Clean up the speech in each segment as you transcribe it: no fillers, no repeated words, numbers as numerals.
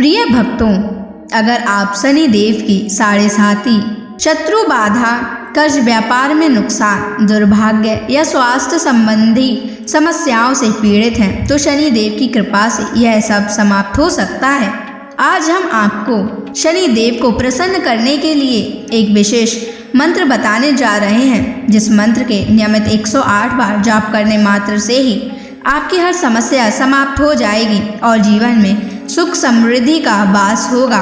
प्रिय भक्तों, अगर आप शनि देव की साढ़े साती, शत्रु बाधा, कर्ज, व्यापार में नुकसान, दुर्भाग्य या स्वास्थ्य संबंधी समस्याओं से पीड़ित हैं तो शनि देव की कृपा से यह सब समाप्त हो सकता है। आज हम आपको शनि देव को प्रसन्न करने के लिए एक विशेष मंत्र बताने जा रहे हैं, जिस मंत्र के नियमित 108 बार जाप करने मात्र से ही आपकी हर समस्या समाप्त हो जाएगी और जीवन में सुख समृद्धि का वास होगा।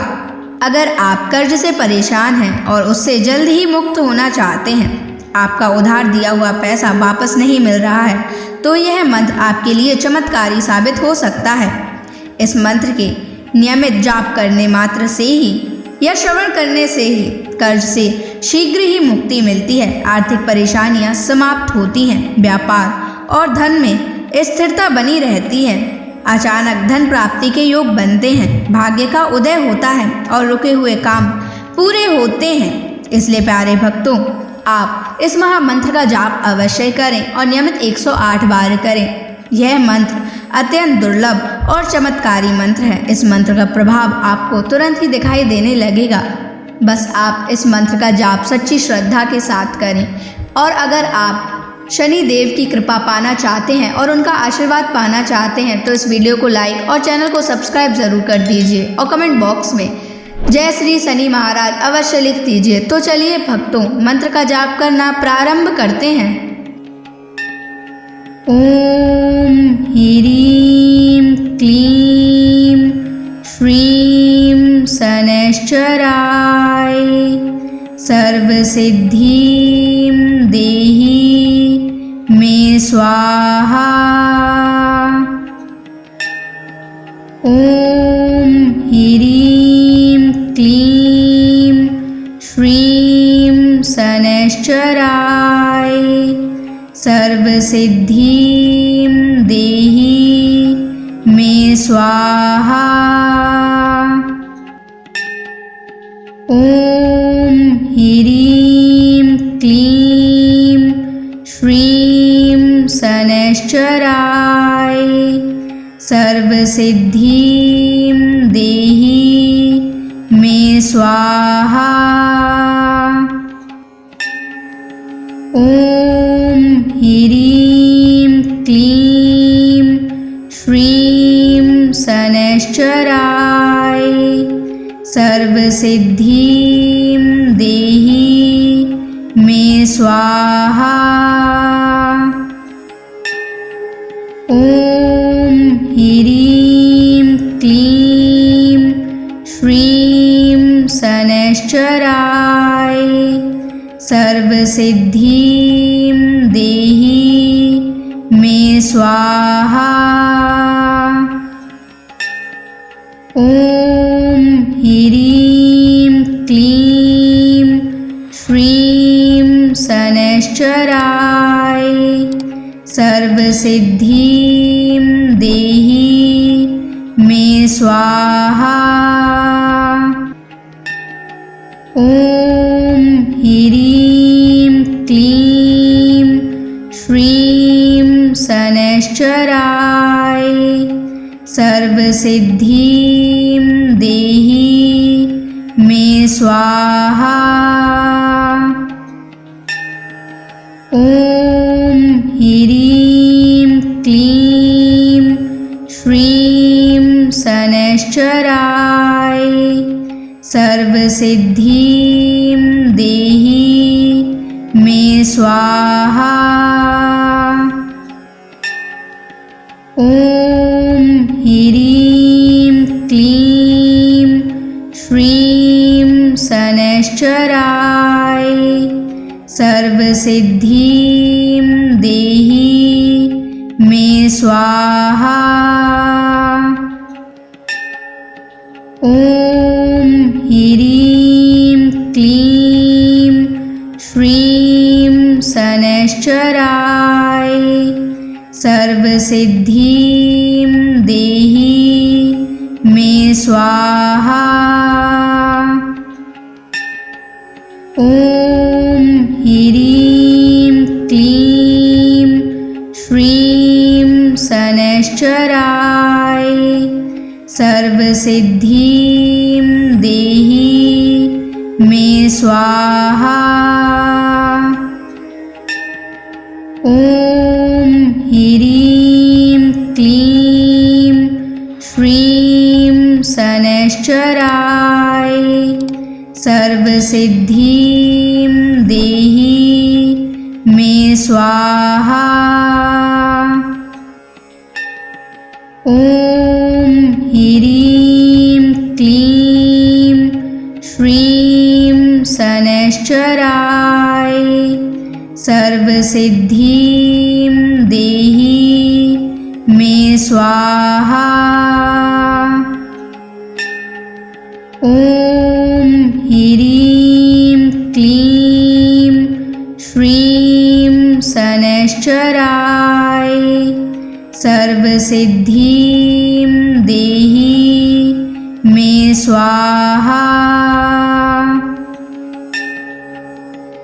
अगर आप कर्ज से परेशान हैं और उससे जल्द ही मुक्त होना चाहते हैं, आपका उधार दिया हुआ पैसा वापस नहीं मिल रहा है, तो यह मंत्र आपके लिए चमत्कारी साबित हो सकता है। इस मंत्र के नियमित जाप करने मात्र से ही या श्रवण करने से ही कर्ज से शीघ्र ही मुक्ति मिलती है, आर्थिक परेशानियां समाप्त होती हैं, व्यापार और धन में स्थिरता बनी रहती है, अचानक धन प्राप्ति के योग बनते हैं, भाग्य का उदय होता है और रुके हुए काम पूरे होते हैं। इसलिए प्यारे भक्तों, आप इस महामंत्र का जाप अवश्य करें और नियमित 108 बार करें। यह मंत्र अत्यंत दुर्लभ और चमत्कारी मंत्र है। इस मंत्र का प्रभाव आपको तुरंत ही दिखाई देने लगेगा। बस आप इस मंत्र का जाप सच्ची श्रद्धा के साथ करें। और अगर आप शनि देव की कृपा पाना चाहते हैं और उनका आशीर्वाद पाना चाहते हैं तो इस वीडियो को लाइक और चैनल को सब्सक्राइब जरूर कर दीजिए और कमेंट बॉक्स में जय श्री शनि महाराज अवश्य लिख दीजिए। तो चलिए भक्तों, मंत्र का जाप करना प्रारंभ करते हैं। ओम ह्रीं क्लीं श्रीं शनैश्चराय सर्वसिद्धिं देहि मे स्वाहा। ओम ह्रीं क्लीं श्रीं शनैश्चराय सर्वसिद्धिं देहि मे स्वाहा। ओम ह्रीं क्लीं श्रीं शनैश्चराय सर्वसिद्धिं देहि मे स्वाहा। ओम ह्रीं क्लीं श्रीं शनैश्चराय सर्वसिद्धिं देहि मे स्वाहा। ओम ह्रीं क्लीं श्रीं शनैश्चराय सर्वसिद्धिं देहि मे स्वाहा। ओम ह्रीं क्लीं श्रीं शनैश्चराय सर्वसिद्धिं देहि मे स्वाहा। ओम ह्रीं क्लीं श्रीं शनैश्चराय सर्वसिद्धिं देहि मे स्वाहा। ओम ह्रीं क्लीं श्रीं शनैश्चराय सर्वसिद्धिं देहि मे स्वाहा। ओम ह्रीं क्लीं श्रीं शनैश्चराय सर्वसिद्धिं देहि मे स्वाहा। ओम ह्रीं क्लीं श्रीं शनैश्चराय सर्वसिद्धिं देहि मे स्वाहा। ओम ह्रीं क्लीं श्रीं शनैश्चराय सर्वसिद्धिं सर्वसिद्धिं देहि मे स्वाहा। ॐ ह्रीं क्लीं श्रीं शनैश्चराय सर्वसिद्धिं देहि मे स्वाहा। ॐ ह्रीं क्लीं श्रीं शनैश्चराय सर्वसिद्धिं देहि मे स्वाहा। ॐ ह्रीं क्लीं श्रीं शनैश्चराय सर्वसिद्धिं देहि मे स्वाहा।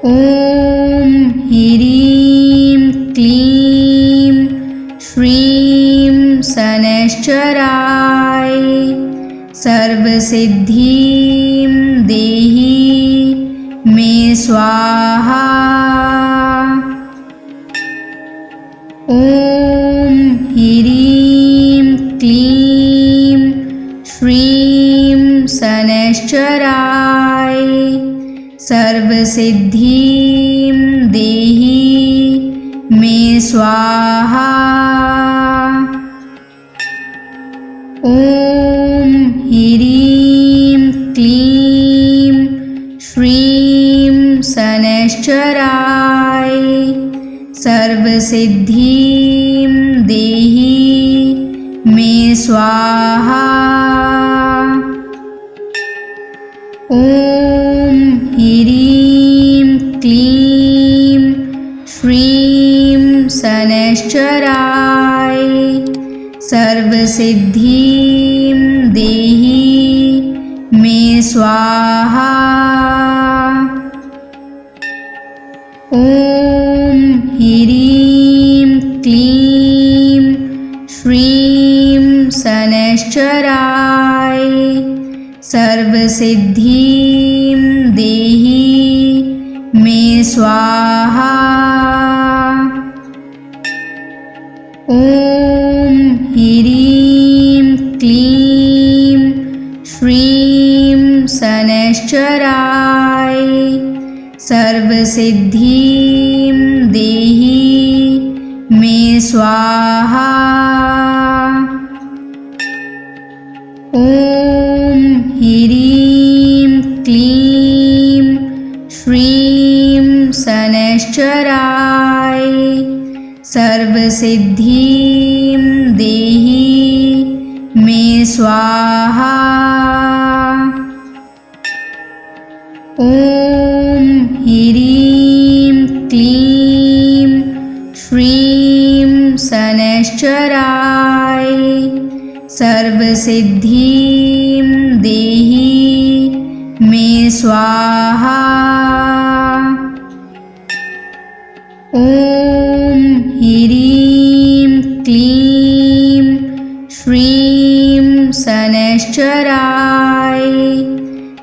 ॐ ह्रीं क्लीं श्रीं शनैश्चराय सर्वसिद्धिं देहि मे स्वाहा। ॐ ह्रीं क्लीं श्रीं शनैश्चराय सर्वसिद्धिं देहि मे स्वाहा। ॐ ह्रीं क्लीं श्रीं शनैश्चराय सर्वसिद्धिं देहि मे स्वाहा। ॐ ह्रीं क्लीं श्रीं शनैश्चराय सर्वसिद्धिं देहि मे स्वाहा। ॐ ह्रीं क्लीं श्रीं शनैश्चराय सर्वसिद्धिं देहि मे स्वाहा। ॐ ह्रीं क्लीं श्रीं शनैश्चराय सर्वसिद्धिं देहि मे स्वाहा। ॐ ह्रीं क्लीं श्रीं शनैश्चराय सर्वसिद्धिं देहि मे स्वाहा। ॐ ह्रीं क्लीं श्रीं शनैश्चराय सर्वसिद्धिं देहि मे स्वाहा। ॐ ह्रीं क्लीं श्रीं शनैश्चराय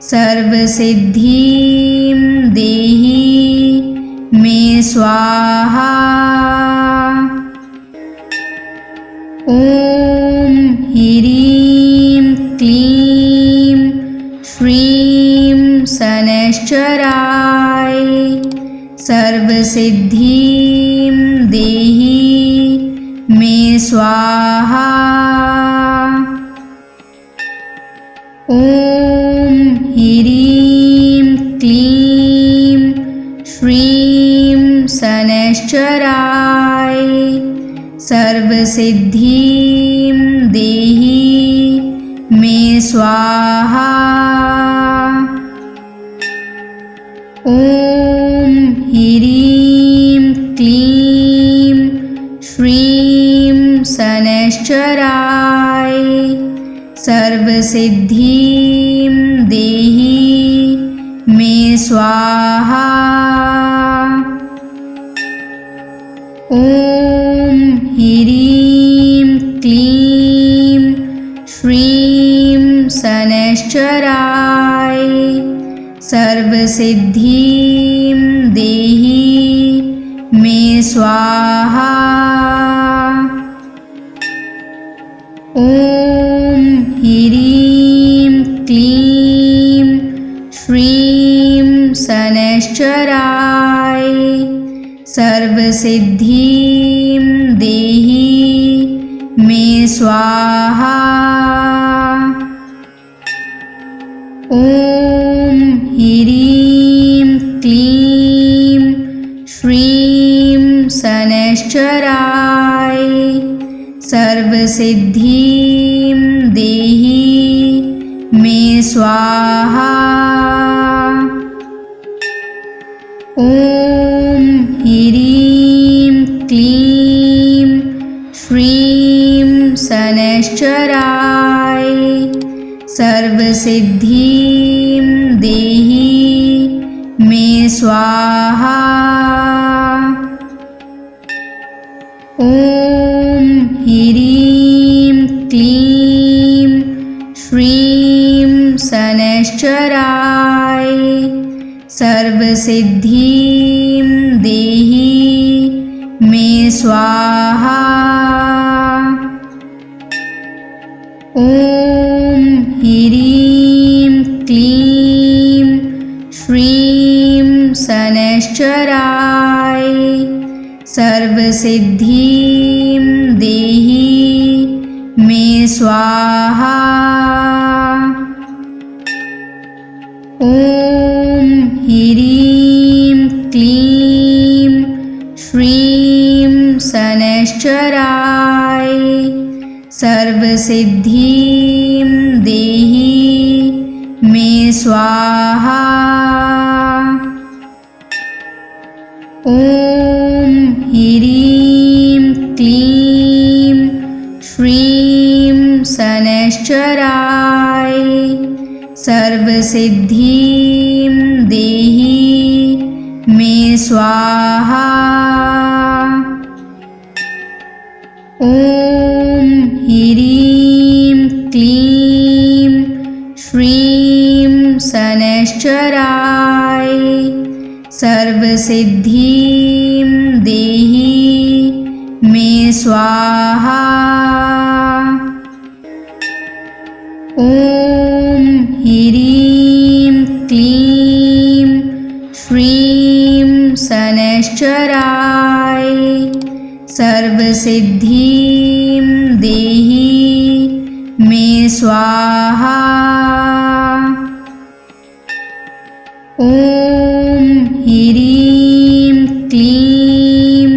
सर्वसिद्धिं देहि मे स्वाहा। ॐ ह्रीं क्लीं श्रीं शनैश्चराय सर्वसिद्धिं देहि मे स्वाहा। ॐ ह्रीं क्लीं श्रीं शनैश्चराय सर्वसिद्धिं देहि मे स्वाहा। ॐ ह्रीं क्लीं श्रीं शनैश्चराय सर्वसिद्धिं देहि मे स्वाहा। ॐ ह्रीं क्लीं श्रीं शनैश्चराय सर्वसिद्धिं देहि मे स्वाहा। ॐ ह्रीं क्लीं श्रीं शनैश्चराय सर्वसिद्धिं देहि मे स्वाहा। ॐ ह्रीं क्लीं श्रीं शनैश्चराय सर्वसिद्धिं देहि मे स्वाहा। ॐ ह्रीं क्लीं श्रीं शनैश्चराय सर्वसिद्धिं देहि मे स्वाहा। ॐ ह्रीं क्लीं श्रीं शनैश्चराय सर्वसिद्धिं देहि मे स्वाहा। ॐ ह्रीं क्लीं श्रीं शनैश्चराय सर्वसिद्धिं देहि मे स्वाहा। ॐ ह्रीं क्लीं श्रीं शनैश्चराय सर्वसिद्धिं देहि मे स्वाहा। ॐ ह्रीं क्लीं श्रीं शनैश्चराय सर्वसिद्धिं देहि मे स्वाहा। ॐ ह्रीं क्लीं श्रीं शनैश्चराय सर्वसिद्धिं देहि मे स्वाहा। ॐ ह्रीं क्लीं श्रीं शनैश्चराय सर्वसिद्धिं देहि मे स्वाहा। ॐ ह्रीं क्लीं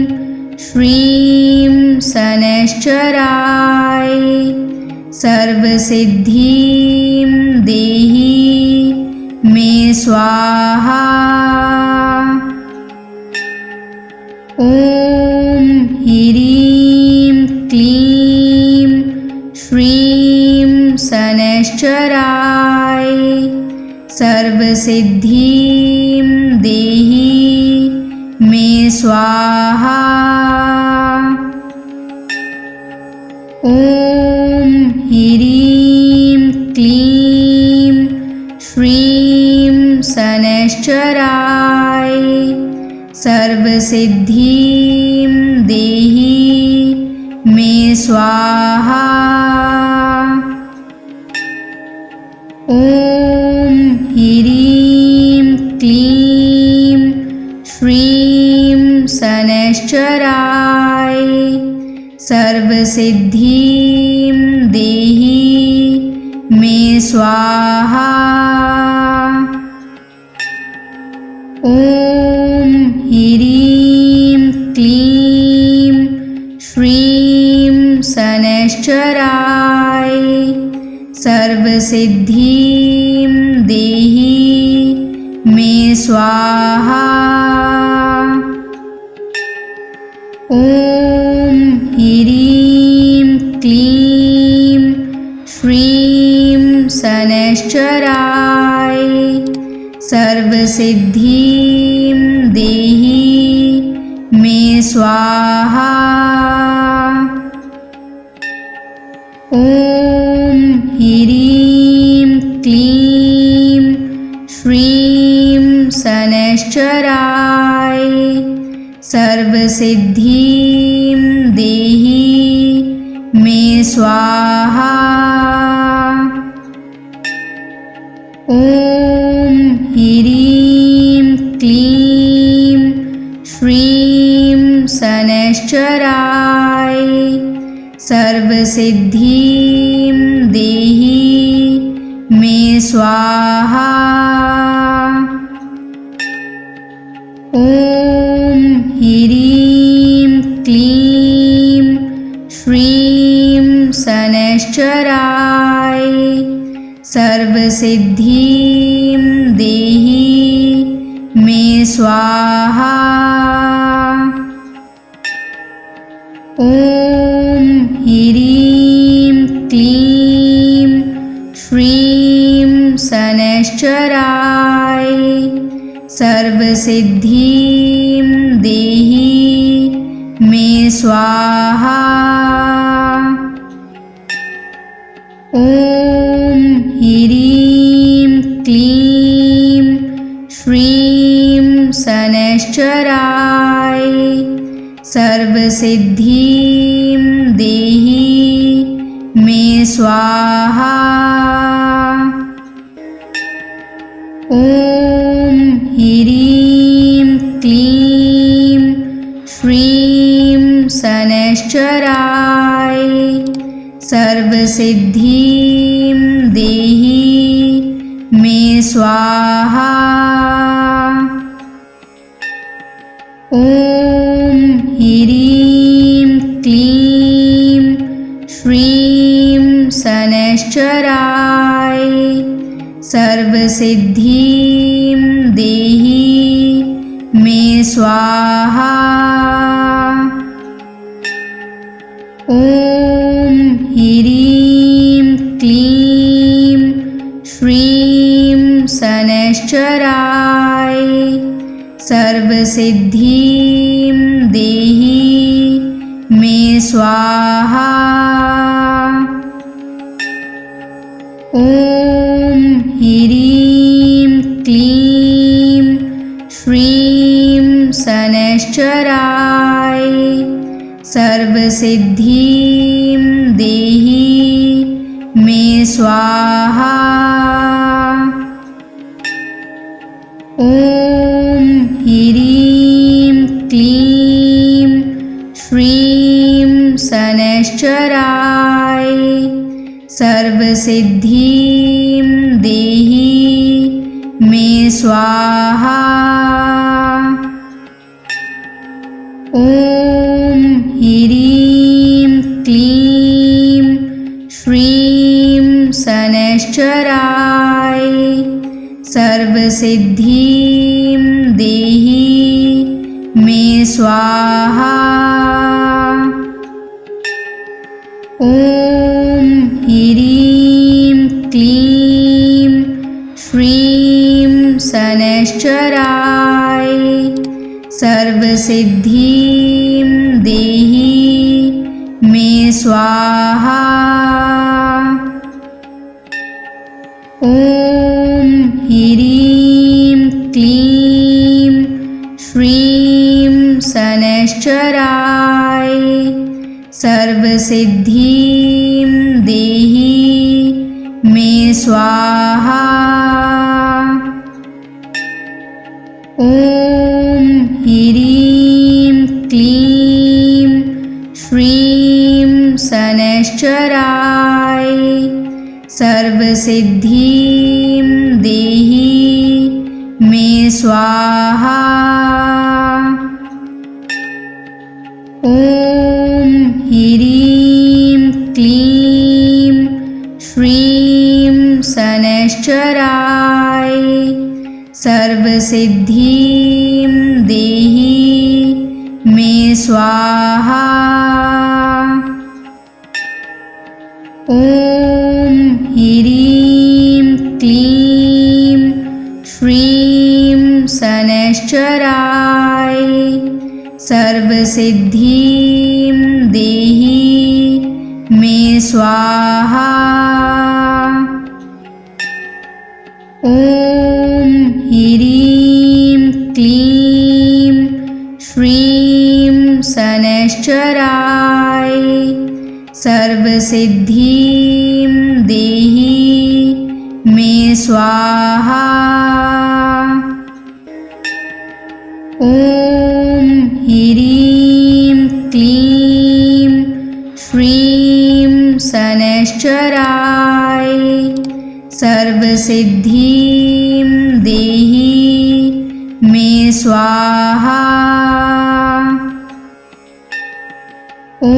श्रीं शनैश्चराय सर्वसिद्धिं देहि मे स्वाहा। ॐ ह्रीं क्लीं श्रीं शनैश्चराय सर्वसिद्धिं देहि मे स्वाहा। ॐ ह्रीं क्लीं श्रीं शनैश्चराय सर्वसिद्धिं देहि मे स्वाहा। ॐ ह्रीं क्लीं श्रीं शनैश्चराय सर्वसिद्धिं देहि मे स्वाहा। ॐ ह्रीं क्लीं श्रीं शनैश्चराय सर्वसिद्धिं देहि मे स्वाहा। ॐ ह्रीं क्लीं श्रीं शनैश्चराय सर्वसिद्धिं देहि मे स्वाहा। ॐ ह्रीं क्लीं श्रीं शनैश्चराय सर्वसिद्धिं देहि मे स्वाहा। ॐ ह्रीं क्लीं श्रीं शनैश्चराय सर्वसिद्धिं देहि मे स्वाहा। ॐ ह्रीं क्लीं श्रीं शनैश्चराय सर्वसिद्धिं देहि मे स्वाहा। ॐ ह्रीं क्लीं श्रीं शनैश्चराय सर्वसिद्धिं देहि मे स्वाहा। ॐ ह्रीं क्लीं श्रीं शनैश्चराय सर्वसिद्धिं देहि मे स्वाहा। ॐ ह्रीं क्लीं श्रीं शनैश्चराय सर्वसिद्धिं देहि मे स्वाहा। ॐ ह्रीं क्लीं श्रीं शनैश्चराय सर्वसिद्धिं देहि मे स्वाहा। ॐ ह्रीं क्लीं श्रीं शनैश्चराय सर्वसिद्धिं देहि मे स्वाहा। ॐ ह्रीं क्लीं श्रीं शनैश्चराय सर्वसिद्धिं देहि मे स्वाहा। ॐ ह्रीं क्लीं श्रीं शनैश्चराय सर्वसिद्धिं देहि मे स्वाहा। ॐ ह्रीं क्लीं श्रीं शनैश्चराय सर्वसिद्धिं देहि मे स्वाहा। ॐ ह्रीं क्लीं श्रीं शनैश्चराय सर्वसिद्धिं देहि मे स्वाहा। ॐ ह्रीं क्लीं श्रीं शनैश्चराय सर्वसिद्धिं देहि मे स्वाहा। ॐ ह्रीं क्लीं श्रीं शनैश्चराय सर्वसिद्धिं देहि मे स्वाहा। ॐ ह्रीं क्लीं श्रीं शनैश्चराय सर्वसिद्धिं देहि मे स्वाहा। ॐ ह्रीं क्लीं श्रीं शनैश्चराय सर्वसिद्धिं देहि मे स्वाहा। ॐ ॐ ह्रीं क्लीं श्रीं शनैश्चराय सर्वसिद्धिं देहि मे स्वाहा। ॐ ह्रीं क्लीं श्रीं शनैश्चराय सर्वसिद्धिं देहि मे स्वाहा। ॐ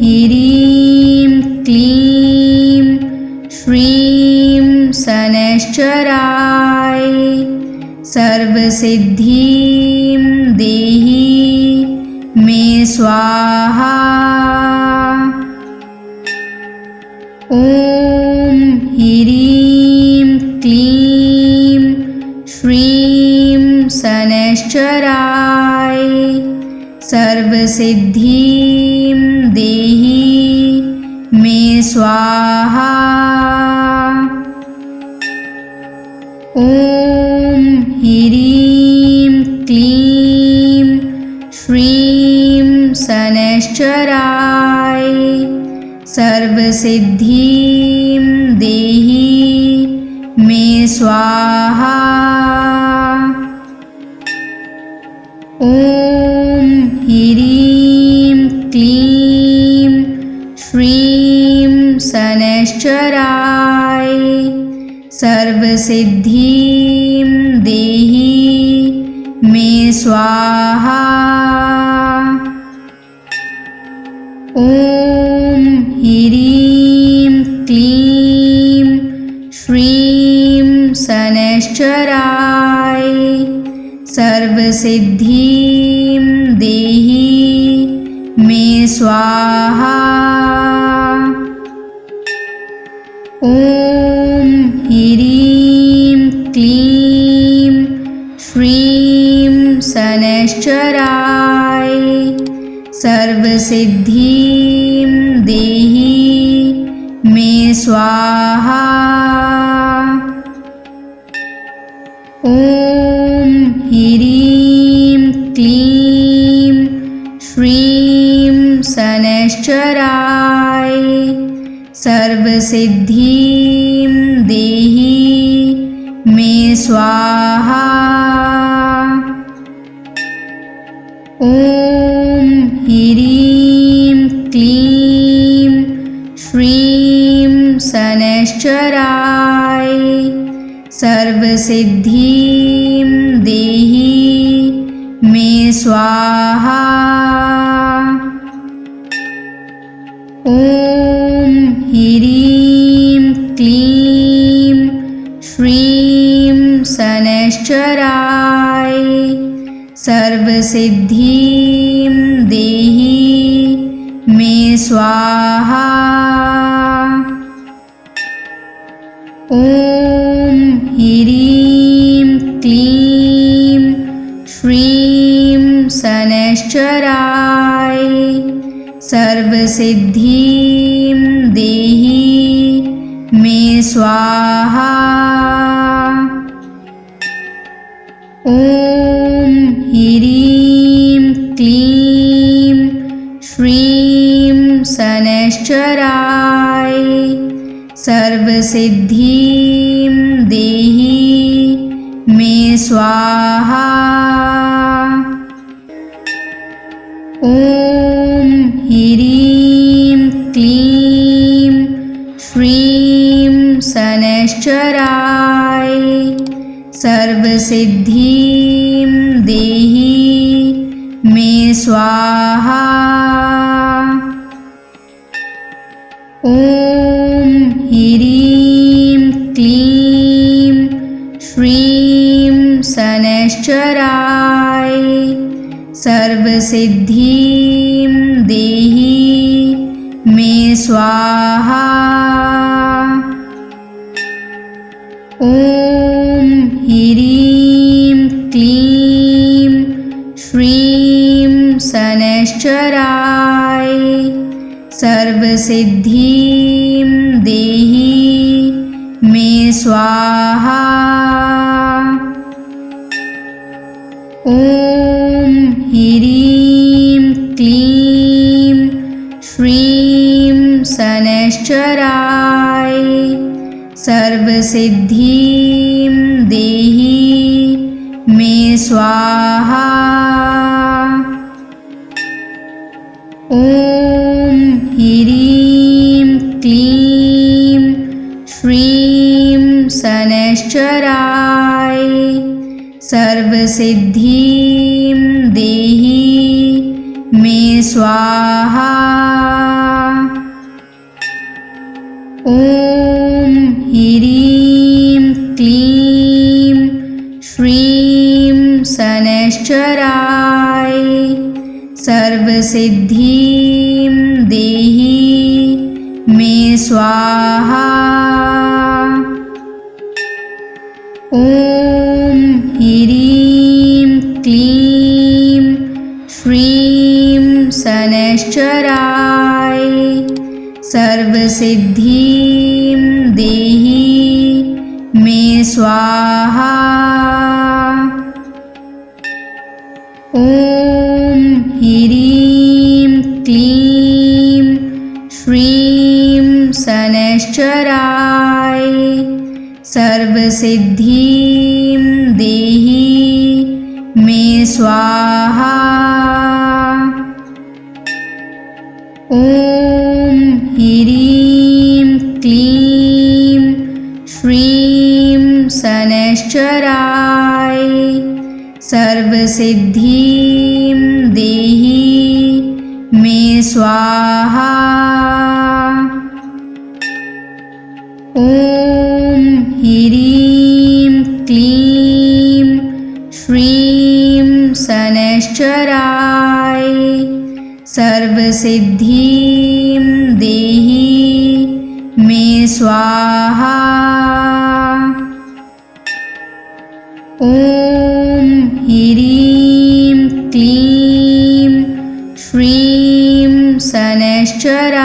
ह्रीं क्लीं श्रीं शनैश्चराय सर्वसिद्धिं देहि मे स्वाहा। ॐ ह्रीं क्लीं श्रीं शनैश्चराय सर्वसिद्धिं देहि मे स्वाहा। ॐ ह्रीं क्लीं श्रीं शनैश्चराय सर्वसिद्धिं देहि मे स्वाहा। ॐ ह्रीं क्लीं श्रीं शनैश्चराय सर्वसिद्धिं देहि मे स्वाहा। ॐ ह्रीं क्लीं श्रीं शनैश्चराय सर्वसिद्धिं देहि मे स्वाहा। ॐ ह्रीं क्लीं श्रीं शनैश्चराय सर्वसिद्धिं देहि मे स्वाहा। ॐ ह्रीं क्लीं श्रीं शनैश्चराय सर्वसिद्धिं देहि मे स्वाहा। ॐ ह्रीं क्लीं श्रीं शनैश्चराय सर्वसिद्धिं देहि मे स्वाहा। ॐ ह्रीं क्लीं श्रीं शनैश्चराय सर्वसिद्धिं देहि मे स्वाहा। ॐ ह्रीं क्लीं श्रीं शनैश्चराय सर्वसिद्धिं देहि मे स्वाहा। ॐ ह्रीं क्लीं श्रीं शनैश्चराय सर्वसिद्धिं देहि मे स्वाहा। ॐ ह्रीं क्लीं श्रीं शनैश्चराय सर्वसिद्धिं देहि मे स्वाहा। ॐ ह्रीं क्लीं श्रीं शनैश्चराय सर्वसिद्धिं देहि मे स्वाहा। ॐ ह्रीं क्लीं श्रीं शनैश्चराय सर्वसिद्धिं देहि मे स्वाहा। ॐ ह्रीं क्लीं श्रीं शनैश्चराय सर्वसिद्धिं देहि मे स्वाहा। ॐ ह्रीं क्लीं श्रीं शनैश्चराय सर्वसिद्धिं देहि मे स्वाहा। ॐ ह्रीं क्लीं श्रीं शनैश्चराय सर्वसिद्धिं देहि मे स्वाहा। ॐ ह्रीं क्लीं श्रीं शनैश्चराय सर्वसिद्धिं देहि मे स्वाहा। ॐ ह्रीं क्लीं श्रीं शनैश्चराय सर्वसिद्धिं देहि मे स्वाहा। ॐ ह्रीं क्लीं श्रीं शनैश्चराय सर्वसिद्धिं देहि मे स्वाहा। ॐ ह्रीं क्लीं श्रीं शनैश्चराय सर्वसिद्धिं देहि मे स्वाहा। ॐ ह्रीं क्लीं श्रीं शनैश्चराय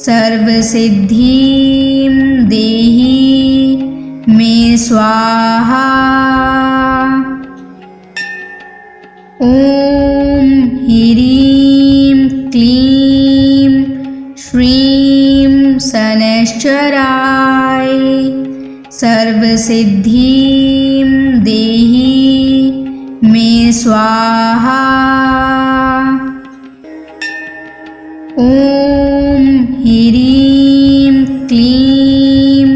सर्वसिद्धिं देहि मे स्वाहा। ॐ ह्रीं क्लीं श्रीं शनैश्चराय सर्वसिद्धिं देहि मे स्वाहा। ॐ ह्रीं क्लीं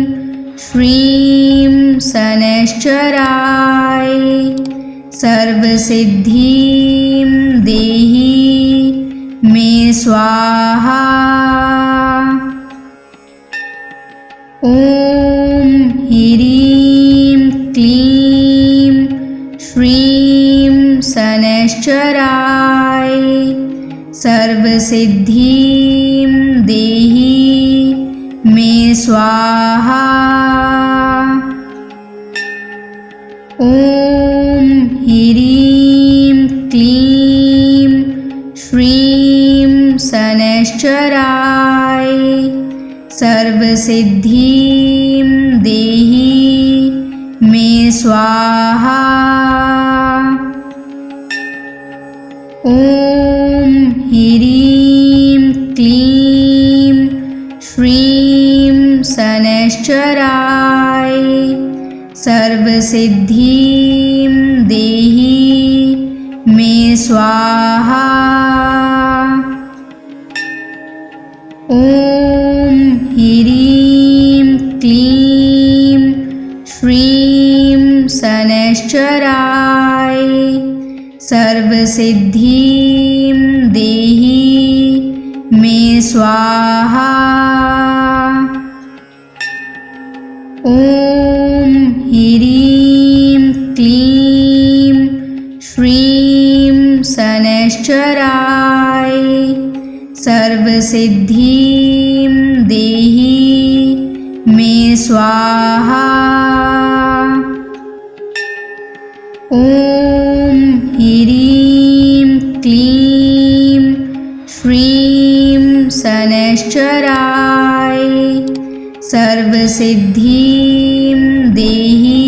श्रीं शनैश्चराय सर्वसिद्धिं देहि मे स्वाहा। ॐ ह्रीं क्लीं श्रीं शनैश्चराय सर्वसिद्धिं देहि मे स्वाहा। ॐ ह्रीं क्लीं श्रीं शनैश्चराय सर्वसिद्धिं देहि मे स्वाहा। ॐ ह्रीं क्लीं श्रीं शनैश्चराय सर्वसिद्धिं देहि मे स्वाहा। ॐ ह्रीं क्लीं श्रीं शनैश्चराय सर्वसिद्धिं देहि मे स्वाहा। ॐ ह्रीं क्लीं श्रीं शनैश्चराय सर्वसिद्धिं देहि मे स्वाहा। ॐ ह्रीं क्लीं श्रीं शनैश्चराय सर्वसिद्धिं सर्वसिद्धिं देहि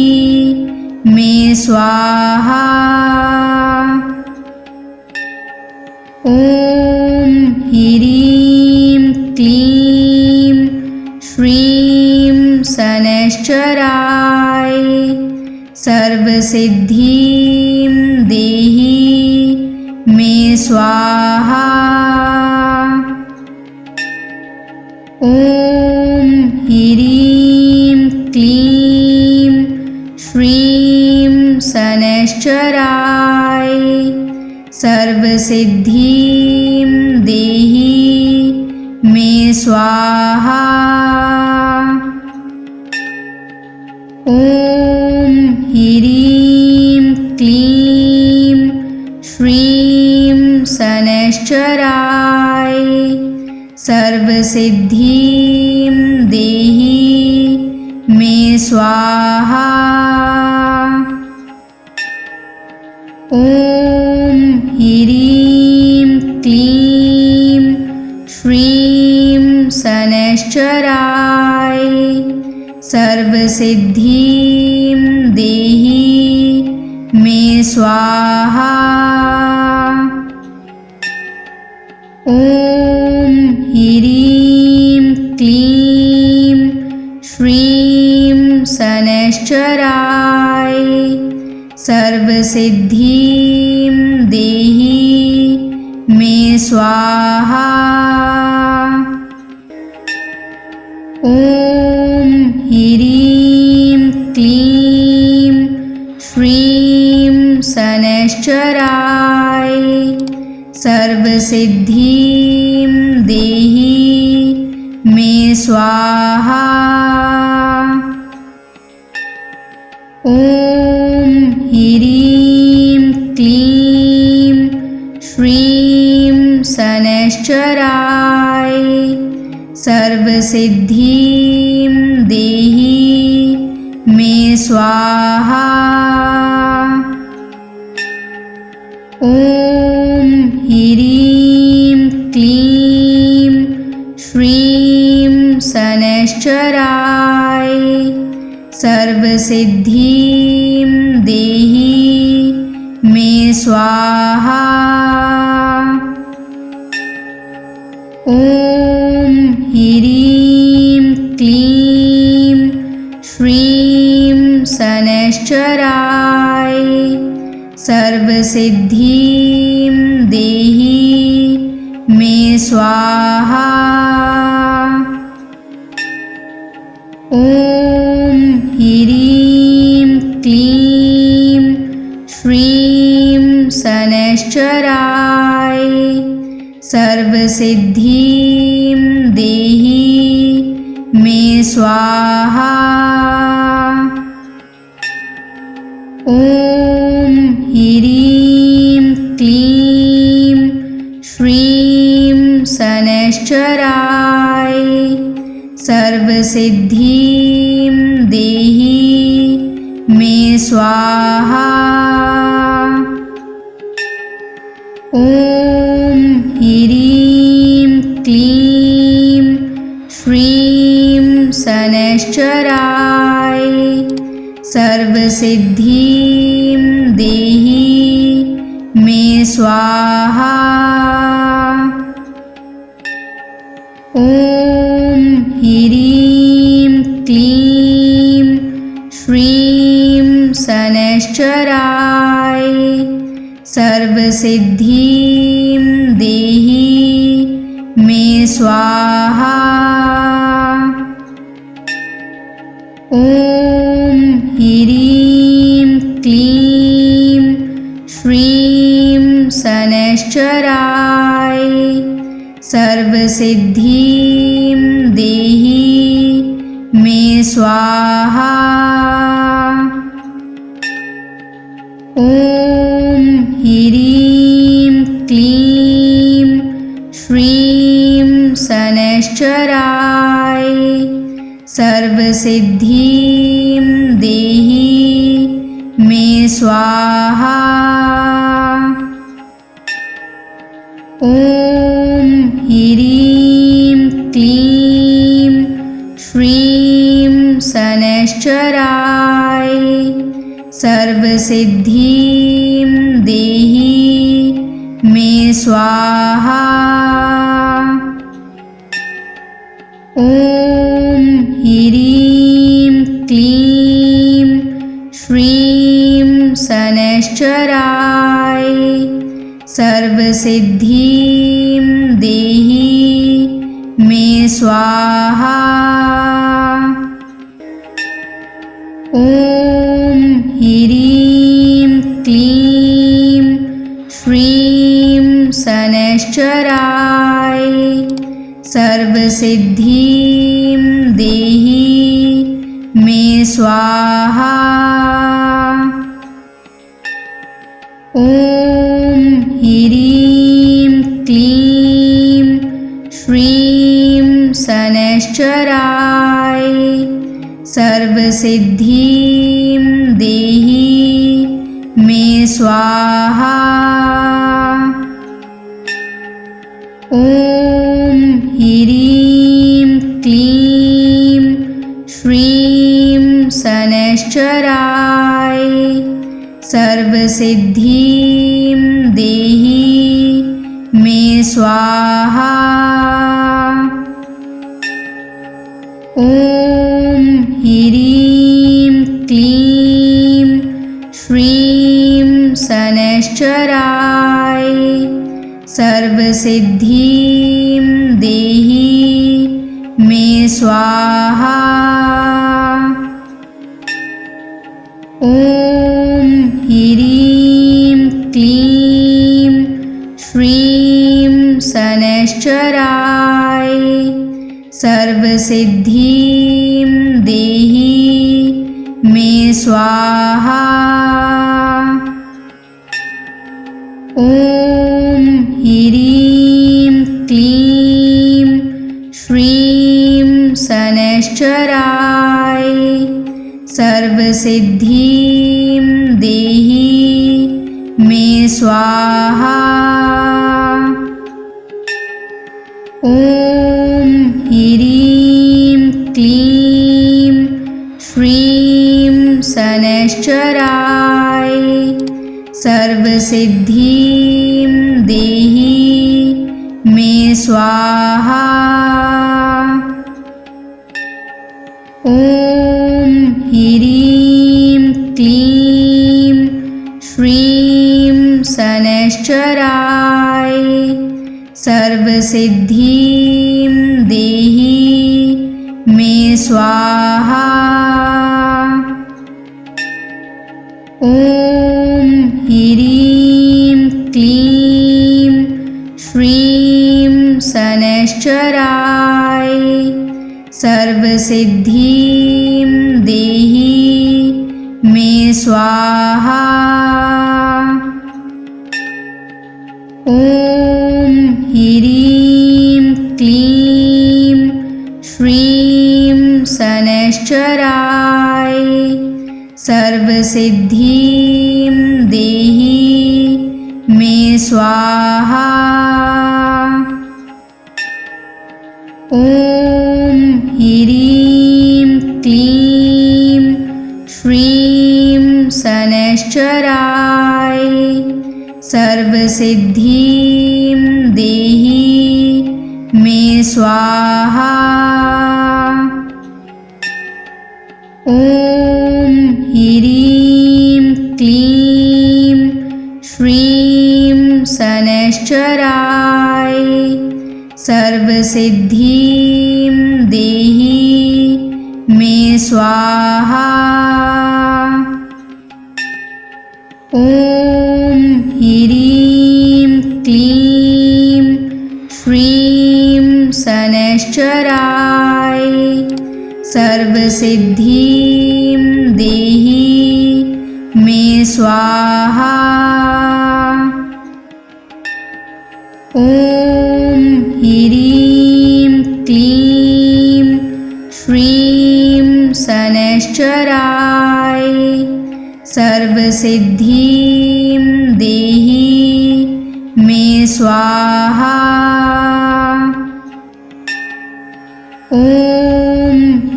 मे स्वाहा। ॐ ह्रीं क्लीं श्रीं शनैश्चराय सर्वसिद्धिं देहि मे स्वाहा। ॐ ह्रीं क्लीं श्रीं शनैश्चराय सर्वसिद्धिं देहि मे स्वाहा। ॐ ह्रीं क्लीं श्रीं शनैश्चराय सर्वसिद्धिं देहि मे स्वाहा। ॐ ह्रीं क्लीं श्रीं शनैश्चराय सर्वसिद्धिं देहि मे स्वाहा। ॐ ह्रीं क्लीं श्रीं शनैश्चराय सर्वसिद्धिं देहि मे स्वाहा। ॐ ह्रीं क्लीं श्रीं शनैश्चराय सर्वसिद्धिं देहि मे स्वाहा। ॐ ह्रीं क्लीं श्रीं शनैश्चराय सर्वसिद्धिं देहि मे स्वाहा। ॐ ह्रीं क्लीं श्रीं शनैश्चराय सर्वसिद्धिं देहि मे स्वाहा। ॐ ह्रीं क्लीं श्रीं शनैश्चराय सर्वसिद्धिं देहि मे स्वाहा। ॐ ह्रीं क्लीं श्रीं शनैश्चराय सर्वसिद्धिं देहि मे स्वाहा। ॐ ह्रीं क्लीं श्रीं शनैश्चराय सर्वसिद्धिं देहि मे स्वाहा। ॐ ह्रीं क्लीं श्रीं शनैश्चराय सर्वसिद्धिं देहि मे स्वाहा। ॐ ह्रीं क्लीं श्रीं शनैश्चराय सर्वसिद्धिं देहि मे स्वाहा। ॐ ह्रीं क्लीं श्रीं शनैश्चराय सर्वसिद्धिं देहि मे स्वाहा। ॐ ह्रीं क्लीं श्रीं शनैश्चराय सर्वसिद्धिं देहि मे स्वाहा। ॐ ह्रीं क्लीं श्रीं शनैश्चराय सर्वसिद्धिं देहि मे स्वाहा। ॐ ह्रीं क्लीं श्रीं शनैश्चराय सर्वसिद्धिं देहि मे स्वाहा। ॐ ह्रीं क्लीं श्रीं शनैश्चराय सर्वसिद्धिं देहि मे स्वाहा। ॐ ह्रीं क्लीं श्रीं शनैश्चराय सर्वसिद्धिं देहि मे स्वाहा। ॐ ह्रीं क्लीं श्रीं शनैश्चराय सर्वसिद्धिं देहि मे स्वाहा। ॐ ह्रीं क्लीं श्रीं शनैश्चराय सर्वसिद्धिं देहि मे स्वाहा। ॐ ह्रीं क्लीं श्रीं शनैश्चराय सर्वसिद्धिं देहि मे स्वाहा। ॐ ह्रीं क्लीं श्रीं शनैश्चराय सर्वसिद्धिं देहि मे स्वाहा। ॐ ह्रीं क्लीं श्रीं शनैश्चराय सर्वसिद्धिं देहि मे स्वाहा। ॐ ह्रीं क्लीं श्रीं शनैश्चराय सर्वसिद्धिं देहि मे स्वाहा। ॐ ह्रीं क्लीं श्रीं शनैश्चराय सर्वसिद्धिं देहि मे स्वाहा। ॐ ह्रीं क्लीं श्रीं शनैश्चराय सर्वसिद्धिं देहि मे स्वाहा। ॐ ह्रीं क्लीं श्रीं शनैश्चराय सर्वसिद्धिं देहि मे स्वाहा। ॐ ह्रीं क्लीं श्रीं शनैश्चराय सर्वसिद्धिं देहि मे स्वाहा। ॐ ह्रीं क्लीं श्रीं शनैश्चराय सर्वसिद्धिं देहि मे स्वाहा। ॐ ह्रीं क्लीं श्रीं शनैश्चराय सर्वसिद्धिं देहि मे स्वाहा। ॐ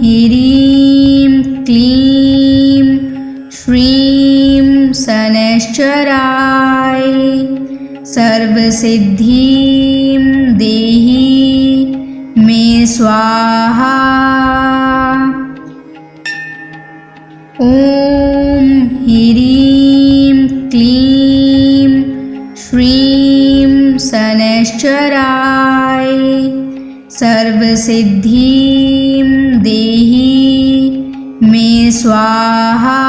ह्रीं क्लीं शनैश्चराय सर्वसिद्धिं देहि मे स्वाहा। ॐ ह्रीं क्लीं श्रीं शनैश्चराय सर्वसिद्धिं देहि मे स्वाहा।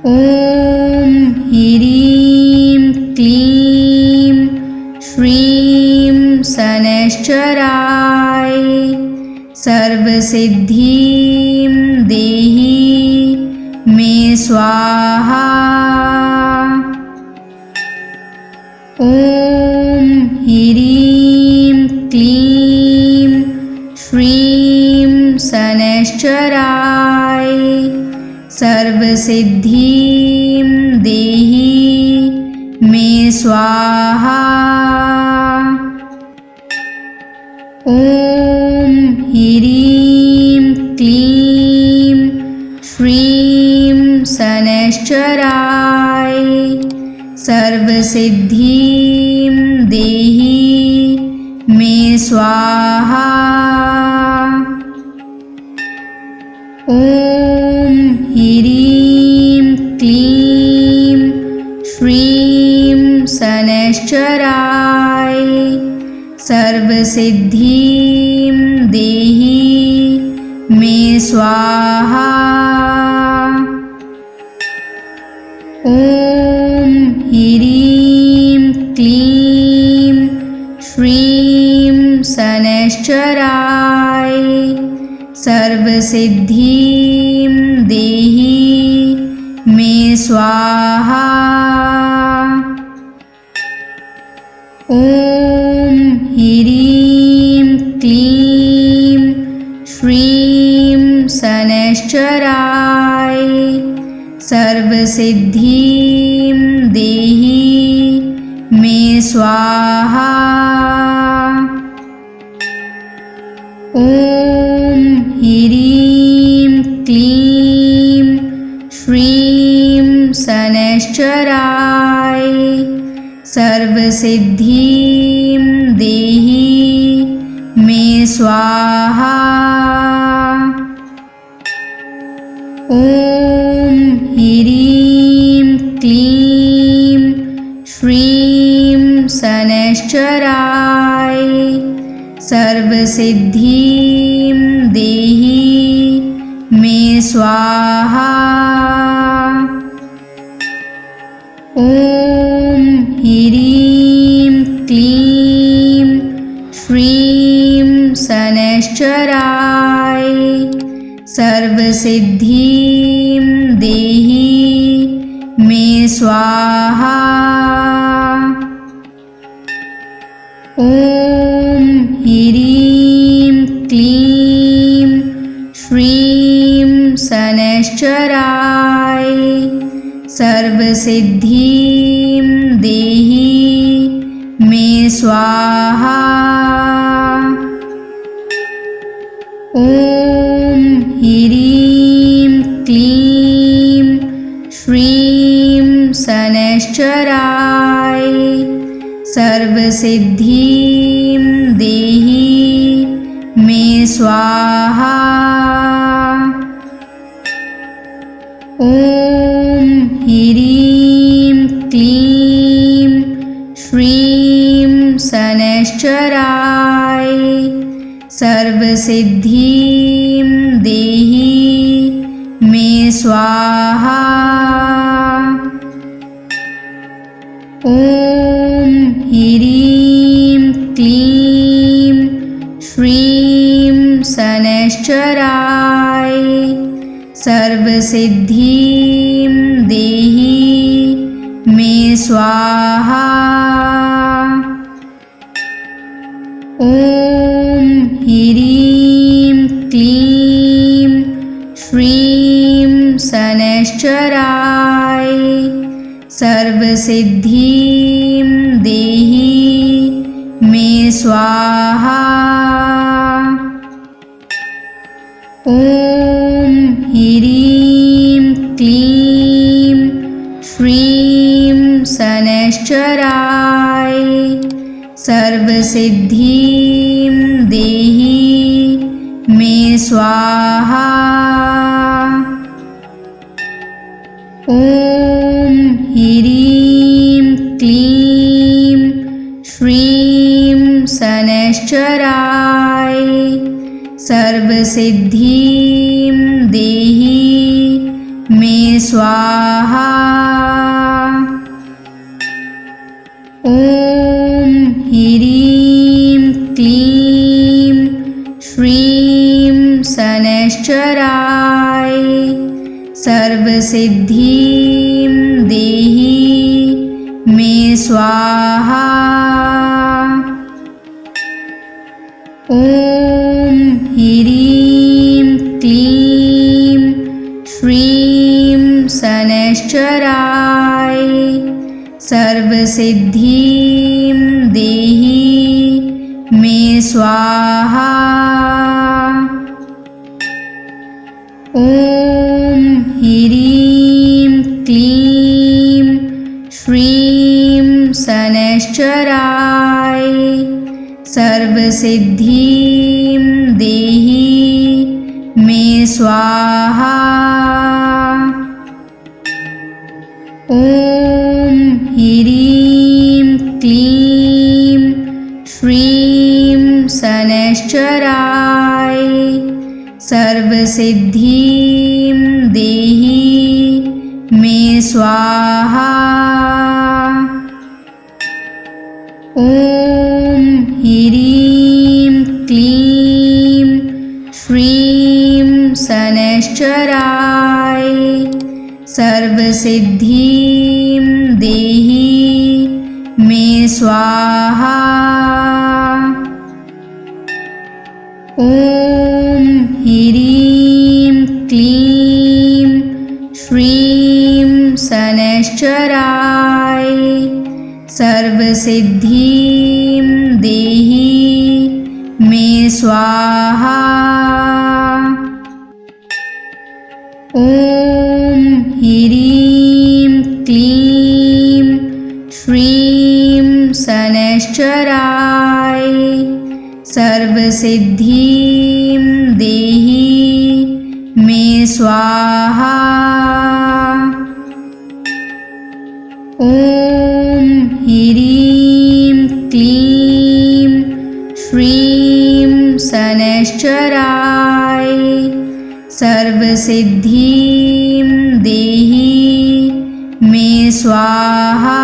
ॐ ह्रीं क्लीं श्रीं शनैश्चराय सर्वसिद्धिं देहि मे स्वाहा। ॐ ह्रीं क्लीं श्रीं शनैश्चराय सर्वसिद्धिं देहि मे स्वाहा। ॐ ह्रीं क्लीं श्रीं शनैश्चराय सर्वसिद्धिं देहि मे स्वाहा। ॐ ह्रीं क्लीं श्रीं शनैश्चराय सर्वसिद्धिं देहि मे स्वाहा। ॐ ह्रीं क्लीं श्रीं शनैश्चराय सर्वसिद्धिं देहि मे स्वाहा। ॐ ह्रीं क्लीं श्रीं शनैश्चराय सर्वसिद्धिं देहि मे स्वाहा। ॐ ह्रीं क्लीं श्रीं शनैश्चराय सर्वसिद्धिं देहि मे स्वाहा। ॐ ह्रीं क्लीं श्रीं शनैश्चराय सर्वसिद्धिं देहि मे स्वाहा। ॐ ह्रीं क्लीं श्रीं शनैश्चराय सर्वसिद्धिं देहि मे स्वाहा। ॐ ह्रीं क्लीं श्रीं शनैश्चराय सर्वसिद्धिं देहि मे स्वाहा। ॐ ह्रीं क्लीं श्रीं शनैश्चराय सर्वसिद्धिं देहि मे स्वाहा। ॐ ह्रीं क्लीं श्रीं शनैश्चराय सर्वसिद्धिं देहि मे स्वाहा। ॐ ह्रीं क्लीं श्रीं शनैश्चराय सर्वसिद्धिं देहि मे स्वाहा। ॐ ह्रीं क्लीं श्रीं शनैश्चराय सर्वसिद्धिं देहि मे स्वाहा। ॐ ह्रीं क्लीं शनैश्चराय सर्वसिद्धिं देहि मे स्वाहा। ॐ ह्रीं क्लीं श्रीं शनैश्चराय सर्वसिद्धिं देहि मे स्वाहा। ॐ ह्रीं क्लीं श्रीं शनैश्चराय सर्वसिद्धिं देहि मे स्वाहा। ॐ ह्रीं क्लीं श्रीं शनैश्चराय सर्वसिद्धिं देहि मे स्वाहा। ॐ ह्रीं क्लीं श्रीं शनैश्चराय सर्वसिद्धिं देहि मे स्वाहा। ॐ ह्रीं क्लीं श्रीं शनैश्चराय सर्वसिद्धिं देहि मे स्वाहा। ॐ ह्रीं क्लीं श्रीं शनैश्चराय सर्वसिद्धिं देहि मे स्वाहा। ॐ ह्रीं क्लीं श्रीं शनैश्चराय सर्वसिद्धिं देहि मे स्वाहा। ॐ ह्रीं क्लीं श्रीं शनैश्चराय सर्वसिद्धिं देहि मे स्वाहा। ॐ ह्रीं क्लीं श्रीं शनैश्चराय सर्वसिद्धिं देहि मे स्वाहा।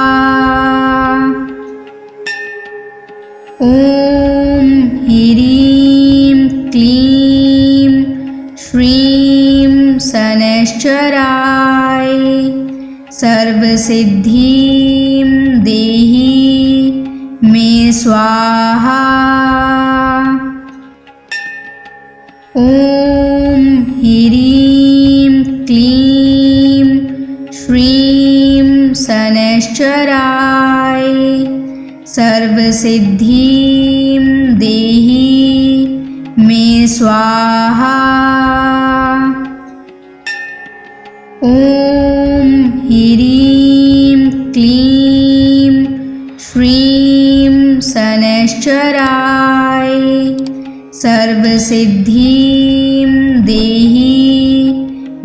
ॐ ह्रीं क्लीं श्रीं शनैश्चराय सर्वसिद्धिं देहि मे स्वाहा। ॐ ह्रीं क्लीं श्रीं शनैश्चराय सर्वसिद्धिं देहि मे स्वाहा। ॐ ह्रीं क्लीं श्रीं शनैश्चराय सर्वसिद्धिं देहि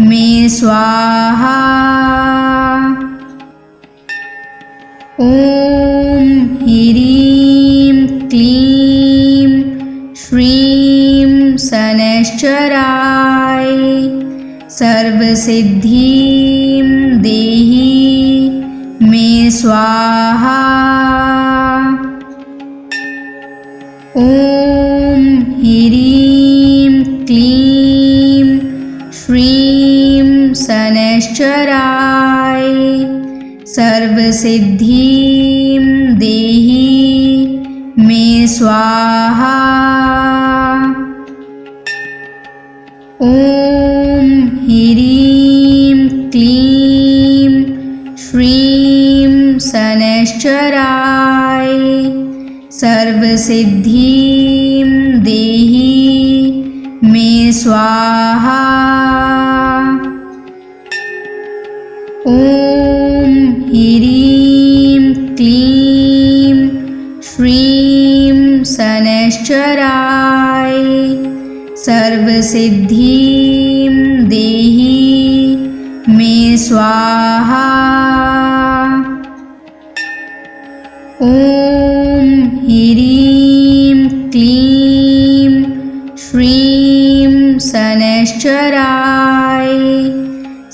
मे स्वाहा। ॐ ह्रीं क्लीं श्रीं शनैश्चराय सर्वसिद्धिं देहि मे स्वाहा। ॐ ह्रीं क्लीं श्रीं शनैश्चराय सर्वसिद्धिं देहि मे स्वाहा। ॐ ह्रीं क्लीं श्रीं शनैश्चराय सर्वसिद्धिं देहि मे स्वाहा। ॐ ह्रीं क्लीं श्रीं शनैश्चराय सर्वसिद्धिं देहि मे स्वाहा। ॐ ह्रीं क्लीं श्रीं शनैश्चराय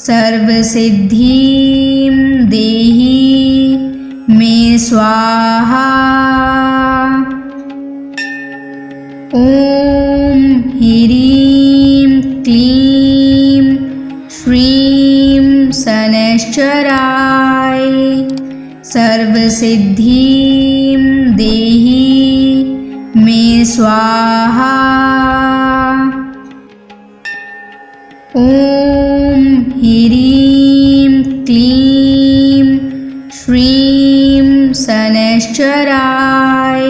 सर्वसिद्धिं देहि मे स्वाहा। ॐ ह्रीं क्लीं श्रीं शनैश्चराय सर्वसिद्धिं देहि मे स्वाहा। ॐ ह्रीं क्लीं श्रीं शनैश्चराय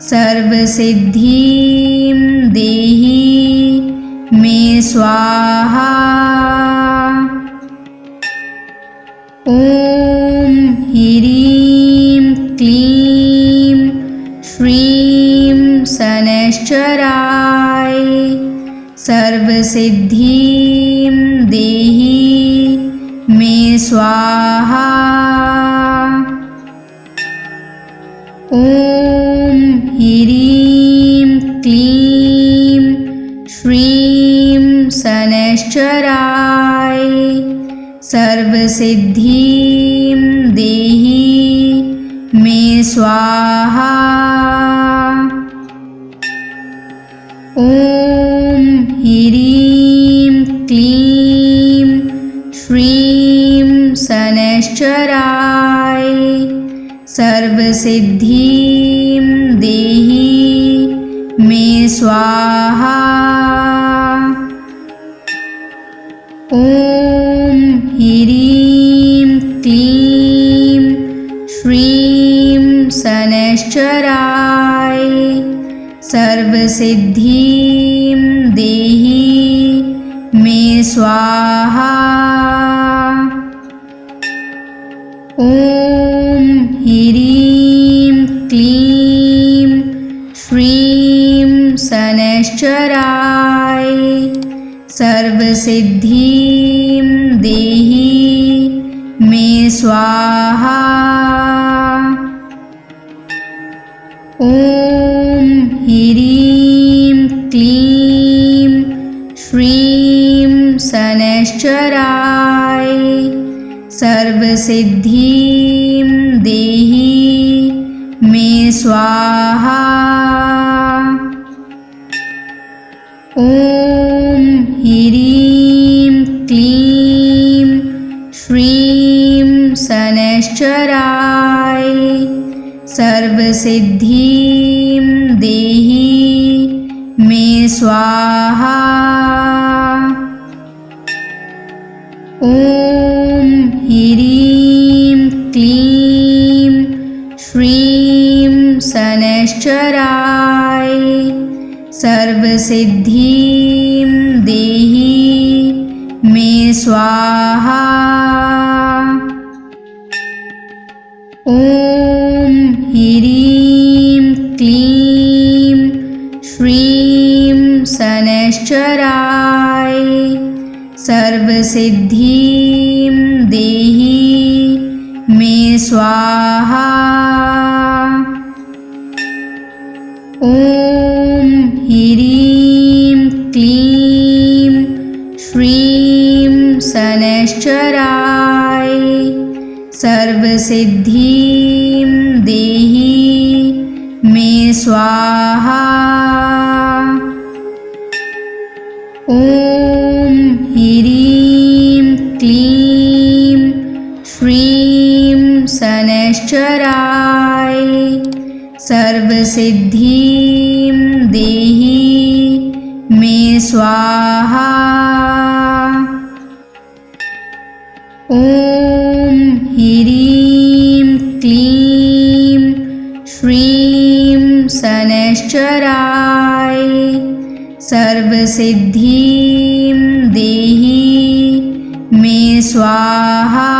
सर्वसिद्धिं देहि मे स्वाहा। ॐ ह्रीं क्लीं श्रीं शनैश्चराय सर्वसिद्धिं देहि मे स्वाहा। ॐ ह्रीं क्लीं श्रीं शनैश्चराय सर्वसिद्धिं देहि मे स्वाहा। ॐ ह्रीं क्लीं श्रीं शनैश्चराय सर्वसिद्धिं देहि मे स्वाहा। ॐ ह्रीं क्लीं श्रीं शनैश्चराय सर्वसिद्धिं देहि मे स्वाहा। ॐ ह्रीं क्लीं श्रीं शनैश्चराय सर्वसिद्धिं देहि मे स्वाहा। ॐ ह्रीं क्लीं श्रीं शनैश्चराय सर्वसिद्धिं देहि मे स्वाहा। ॐ ह्रीं क्लीं श्रीं शनैश्चराय सर्वसिद्धिं देहि मे स्वाहा। ॐ ह्रीं क्लीं श्रीं शनैश्चराय सर्वसिद्धिं देहि मे स्वाहा। ॐ ह्रीं क्लीं श्रीं शनैश्चराय सर्वसिद्धिं देहि मे स्वाहा। ॐ ह्रीं क्लीं श्रीं शनैश्चराय सर्वसिद्धिं देहि मे स्वाहा। ॐ ह्रीं क्लीं श्रीं शनैश्चराय सर्वसिद्धिं देहि मे स्वाहा। ॐ ह्रीं क्लीं श्रीं शनैश्चराय सर्वसिद्धिं देहि मे स्वाहा।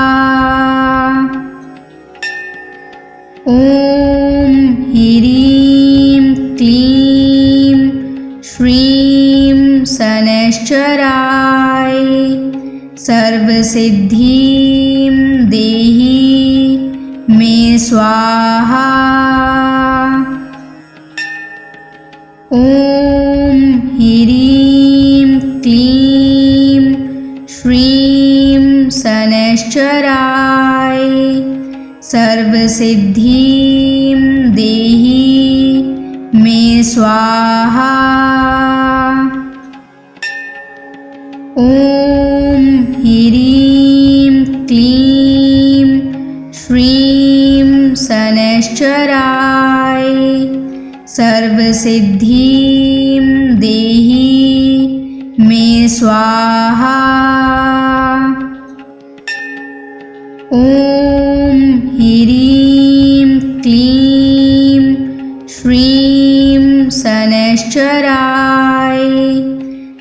ॐ ह्रीं क्लीं श्रीं शनैश्चराय सर्वसिद्धिं देहि मे स्वाहा। ॐ ह्रीं क्लीं श्रीं शनैश्चराय सर्वसिद्धिं देहि मे स्वाहा। ॐ ह्रीं क्लीं श्रीं शनैश्चराय सर्वसिद्धिं देहि मे स्वाहा। ॐ ह्रीं क्लीं श्रीं शनैश्चराय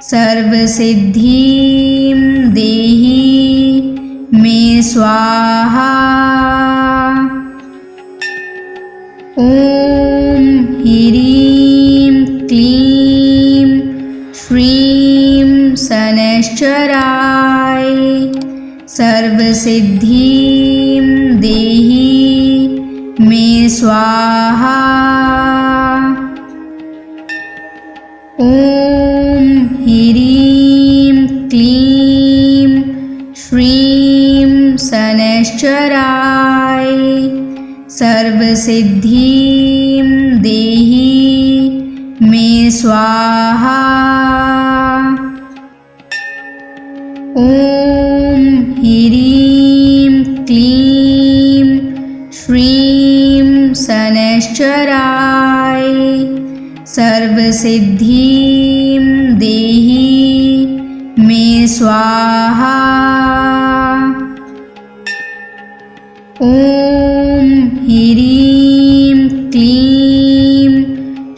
सर्वसिद्धिं देहि मे स्वाहा। ॐ ह्रीं क्लीं श्रीं शनैश्चराय सर्वसिद्धिं देहि मे स्वाहा। ॐ ह्रीं क्लीं श्रीं शनैश्चराय सर्वसिद्धिं देहि मे स्वाहा। ॐ ह्रीं क्लीं श्रीं शनैश्चराय सर्वसिद्धिं देहि मे स्वाहा। ॐ ह्रीं क्लीं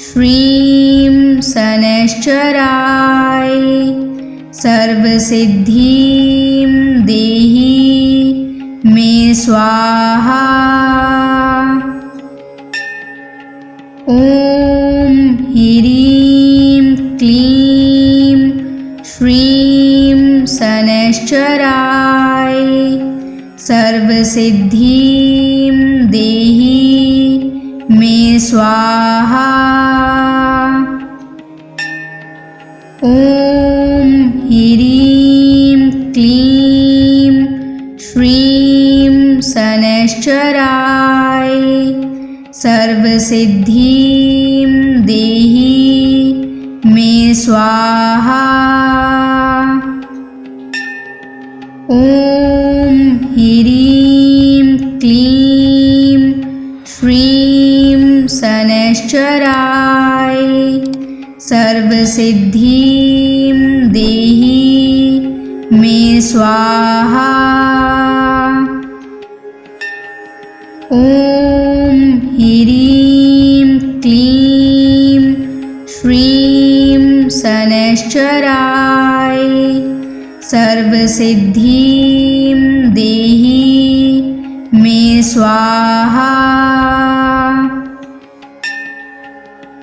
श्रीं शनैश्चराय सर्वसिद्धिं देहि मे स्वाहा। ॐ ह्रीं क्लीं श्रीं शनैश्चराय सर्वसिद्धिं देहि मे स्वाहा। ॐ ह्रीं क्लीं श्रीं शनैश्चराय सर्वसिद्धिं देहि मे स्वाहा। ॐ ह्रीं क्लीं श्रीं शनैश्चराय सर्वसिद्धिं देहि मे स्वाहा। ॐ ह्रीं क्लीं श्रीं शनैश्चराय सर्वसिद्धिं देहि मे स्वाहा।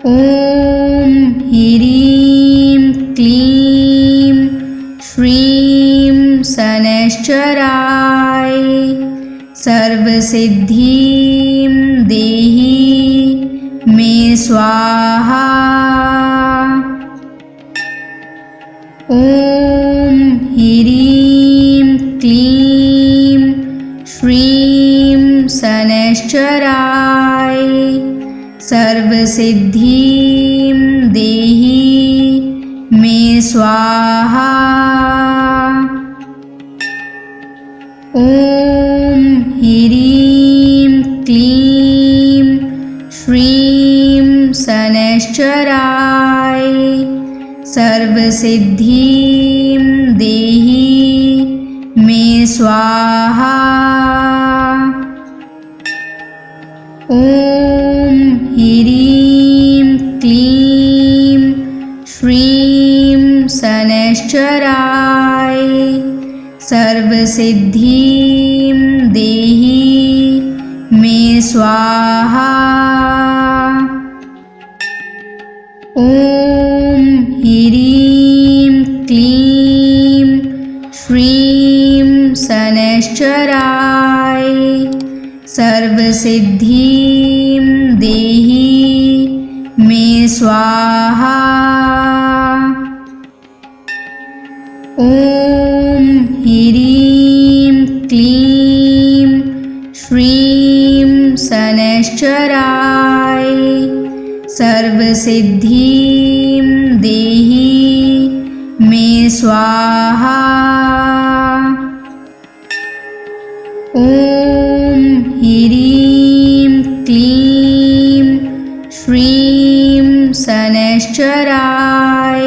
ॐ ह्रीं क्लीं श्रीं शनैश्चराय सर्वसिद्धिं देहि मे स्वाहा। ॐ ह्रीं क्लीं श्रीं शनैश्चराय सर्वसिद्धिं देहि मे स्वाहा। ॐ ह्रीं क्लीं श्रीं शनैश्चराय सर्वसिद्धिं देहि मे स्वाहा। ॐ ह्रीं क्लीं श्रीं शनैश्चराय सर्वसिद्धिं देहि मे स्वाहा। ॐ ह्रीं क्लीं श्रीं शनैश्चराय सर्वसिद्धिं देहि मे स्वाहा। ॐ ह्रीं क्लीं श्रीं शनैश्चराय सर्वसिद्धिं देहि मे स्वाहा। ॐ ह्रीं क्लीं श्रीं शनैश्चराय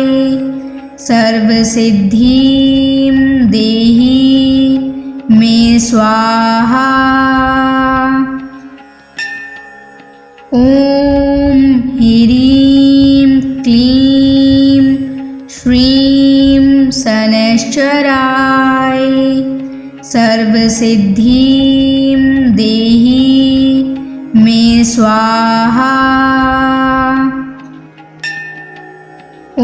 सर्वसिद्धिं देहि मे स्वाहा। ॐ ह्रीं क्लीं श्रीं शनैश्चराय सर्वसिद्धिं देहि मे स्वाहा। ॐ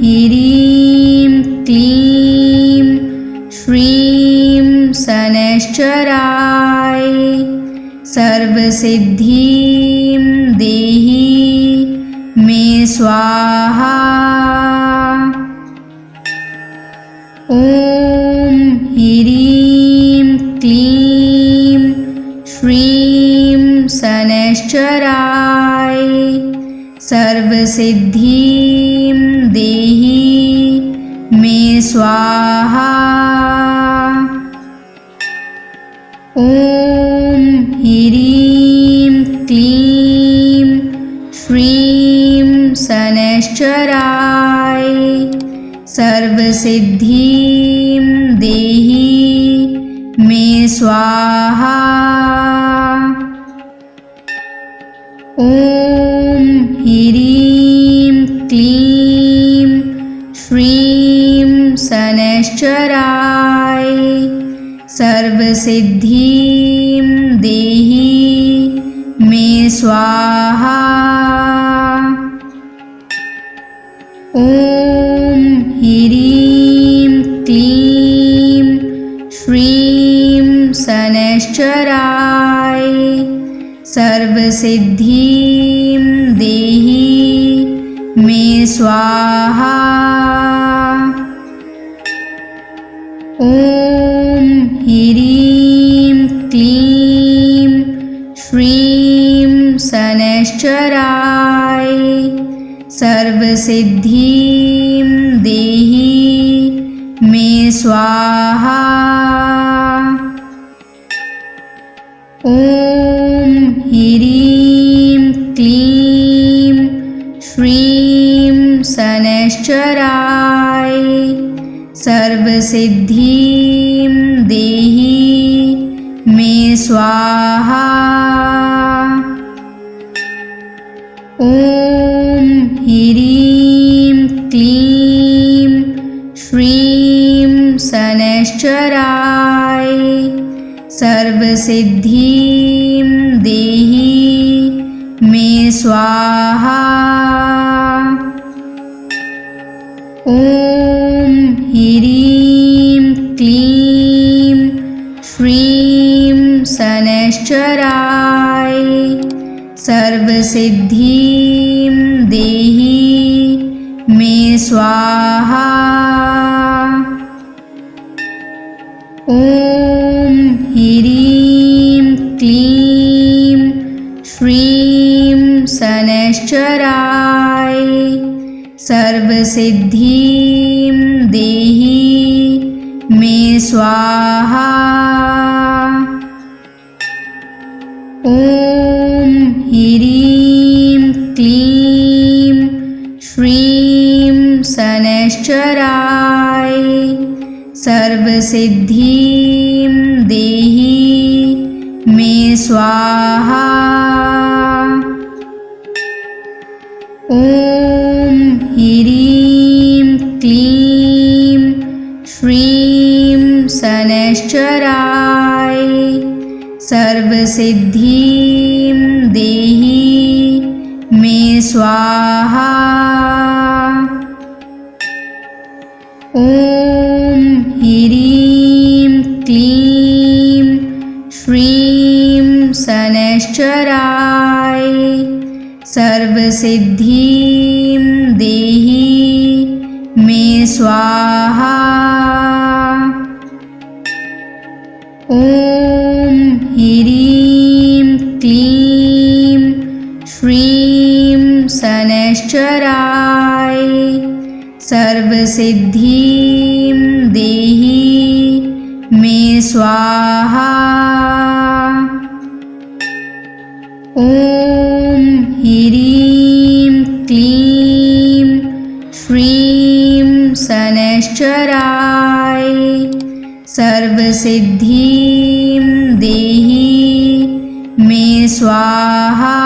ह्रीं क्लीं श्रीं शनैश्चराय सर्वसिद्धिं देहि मे स्वाहा। ॐ ह्रीं क्लीं श्रीं शनैश्चराय सर्वसिद्धिं देहि मे स्वाहा। ॐ ह्रीं क्लीं श्रीं शनैश्चराय सर्वसिद्धिं देहि मे स्वाहा। ॐ ह्रीं क्लीं श्रीं शनैश्चराय सर्वसिद्धिं देहि मे स्वाहा। ॐ ह्रीं क्लीं श्रीं शनैश्चराय सर्वसिद्धिं देहि मे स्वाहा। ॐ ह्रीं क्लीं श्रीं शनैश्चराय सर्वसिद्धिं देहि मे स्वाहा। ॐ ह्रीं क्लीं श्रीं शनैश्चराय सर्वसिद्धिं देहि मे स्वाहा। ॐ ह्रीं क्लीं श्रीं शनैश्चराय सर्वसिद्धिं देहि मे स्वाहा। ॐ ह्रीं क्लीं श्रीं शनैश्चराय सर्वसिद्धिं देहि मे स्वाहा। ॐ ह्रीं क्लीं श्रीं शनैश्चराय सर्वसिद्धिं देहि मे स्वाहा। ॐ ह्रीं क्लीं श्रीं शनैश्चराय सर्वसिद्धिं देहि मे स्वाहा। ॐ ह्रीं क्लीं श्रीं शनैश्चराय सर्वसिद्धिं देहि मे स्वाहा। ॐ ह्रीं क्लीं श्रीं शनैश्चराय सर्वसिद्धिं देहि मे स्वाहा। ॐ ह्रीं क्लीं श्रीं शनैश्चराय सर्वसिद्धिं देहि मे स्वाहा। ॐ ह्रीं क्लीं श्रीं शनैश्चराय सर्वसिद्धिं देहि मे स्वाहा।